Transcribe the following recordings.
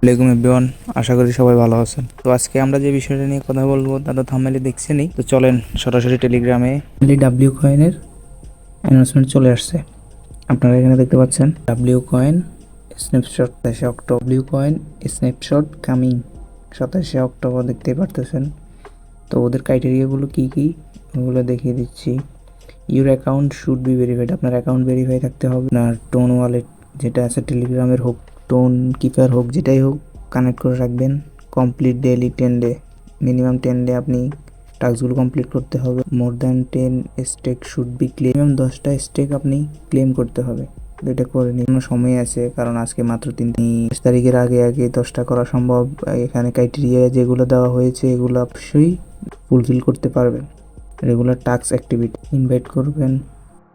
আসসালামু আলাইকুম এভরিওয়ান, আশা করি সবাই ভালো আছেন। তো আজকে আমরা যে বিষয়টা নিয়ে কথা বলবো তা তো থাম্বনেইলে দেখছেনই। তো চলেন সরাসরি টেলিগ্রামে ডাব্লিউ কয়েনের অ্যানাউন্সমেন্ট চলে আসছে। আপনারা এখানে দেখতে পাচ্ছেন W coin snapshot 27 October, W coin snapshot coming 27 October দেখতেই পারতেছেন। তো ওদের ক্রাইটেরিয়াগুলো কী কী ওগুলো দেখিয়ে দিচ্ছি। Your account should be verified, আপনার অ্যাকাউন্ট ভেরিফাই থাকতে হবে। আপনার টোন ওয়ালেট যেটা আছে টেলিগ্রামের হোক, টোন কিপার হোক, যেটাই হোক কানেক্ট করে রাখবেন। Complete daily 10 day, minimum 10 day আপনি টাস্কগুলো কমপ্লিট করতে হবে। More than 10 stake should be claim, minimum 10টা স্টেক আপনি ক্লেম করতে হবে। এটা করে নিন, কোনো সময় আছে, কারণ আজকে মাত্র 3 তারিখের আগে আগে 10টা করা সম্ভব। এখানে ক্রাইটেরিয়া যেগুলো দেওয়া হয়েছে এগুলো অবশ্যই ফুলফিল করতে পারবেন। রেগুলার টাস্ক অ্যাক্টিভিটি ইনভাইট করবেন।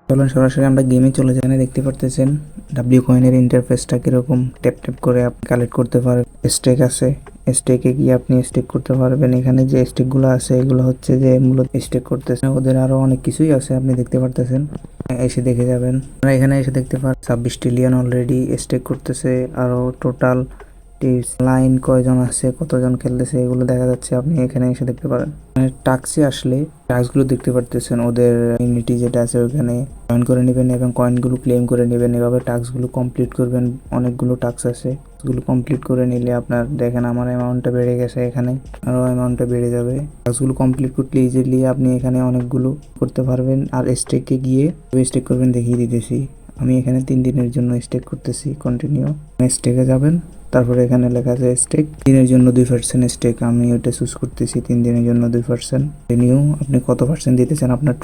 চলুন সরাসরি আমরা গেমে চলে যাই। এখানে দেখতে পারতেছেন ডাব্লিউ কয়েনের ইন্টারফেসটা কীরকম। ট্যাপ ট্যাপ করে আপনি কালেক্ট করতে পারবেন। স্টেক আছে, স্টেকে গিয়ে আপনি স্টেক করতে পারবেন। এখানে যে স্টেকগুলো আছে এগুলো হচ্ছে যে মূলত স্টেক করতেছে। ওদের আরও অনেক কিছুই আছে, আপনি দেখতে পারতেছেন, এসে দেখে যাবেন। আপনারা এখানে এসে দেখতে পারেন 26 ট্রিলিয়ন অলরেডি স্টেক করতেছে। আরও টোটাল লাইন কয়জন আছে, কতজন খেলতেছে এগুলো দেখা যাচ্ছে, আপনি এখানে এসে দেখতে পারেন। টাস্কে আসলে টাস্কগুলো দেখতে পারতেছেন, ওদের ইউনিটি যেটা আছে ওখানে জয়েন করে নেবেন এবং কয়েনগুলো ক্লেম করে নেবেন। এভাবে টাস্কগুলো কমপ্লিট করবেন। অনেকগুলো টাস্ক আছে, টাস্কগুলো কমপ্লিট করে নিলে আপনার দেখেন আমার অ্যামাউন্টটা বেড়ে গেছে, এখানে আরও অ্যামাউন্টটা বেড়ে যাবে। টাস্কগুলো কমপ্লিট করলে ইজিলি আপনি এখানে অনেকগুলো করতে পারবেন। আর স্টেকে গিয়ে স্টেক করবেন দেখিয়ে দিতেছি। আমি এখানে 3 দিনের জন্য স্টেক করতেছি কন্টিনিউ। স্টেকে যাবেন, তারপরে এখানে লেখা আছে স্টেক, দিনের জন্য 2% স্টেক, আমি ওটা চুজ করতেছি 3 দিনের জন্য 2%। রিনিউ, আপনি কত পার্সেন্ট দিতে চান, আপনার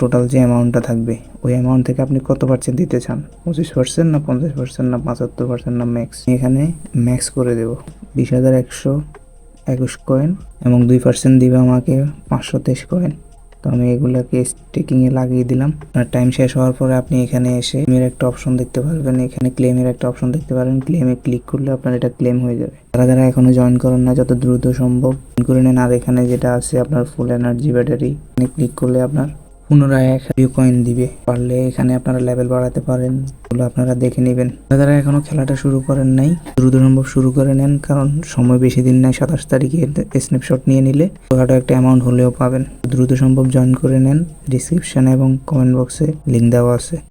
টোটাল যে অ্যামাউন্টটা থাকবে ওই অ্যামাউন্ট থেকে আপনি কত পার্সেন্ট দিতে চান, 25% না 50% না 75% না ম্যাক্স। এখানে ম্যাক্স করে দেব 20,121 কয়েন এবং 2% দিবে আমাকে 523 কয়েন। তো আমি এগুলোকে স্টেকিংয়ে লাগিয়ে দিলাম। আর টাইম শেষ হওয়ার পরে আপনি এখানে এসে ক্লেমের একটা অপশন দেখতে পারবেন। এখানে ক্লেমের একটা অপশন দেখতে পারেন, ক্লেমে ক্লিক করলে আপনার এটা ক্লেম হয়ে যাবে। যারা এখনো জয়েন করেন না যত দ্রুত সম্ভব জয়েন করে নেন। আর এখানে যেটা আছে আপনার ফুল এনার্জি ব্যাটারি, এখানে ক্লিক করলে আপনার পুনরায় 1 কয়েন দিবে। পারলে এখানে আপনারা লেভেল বাড়াতে পারেন, এগুলো আপনারা দেখে নেবেন। যারা এখনো খেলাটা শুরু করেন নাই দ্রুত সম্ভব শুরু করে নেন, কারণ সময় বেশি দিন নাই। 27 তারিখে স্ন্যাপশট নিয়ে নিলে ছোটখাটো একটা অ্যামাউন্ট হলেও পাবেন। দ্রুত সম্ভব জয়েন করে নেন। ডিসক্রিপশন এবং কমেন্ট বক্সে লিঙ্ক দেওয়া আছে।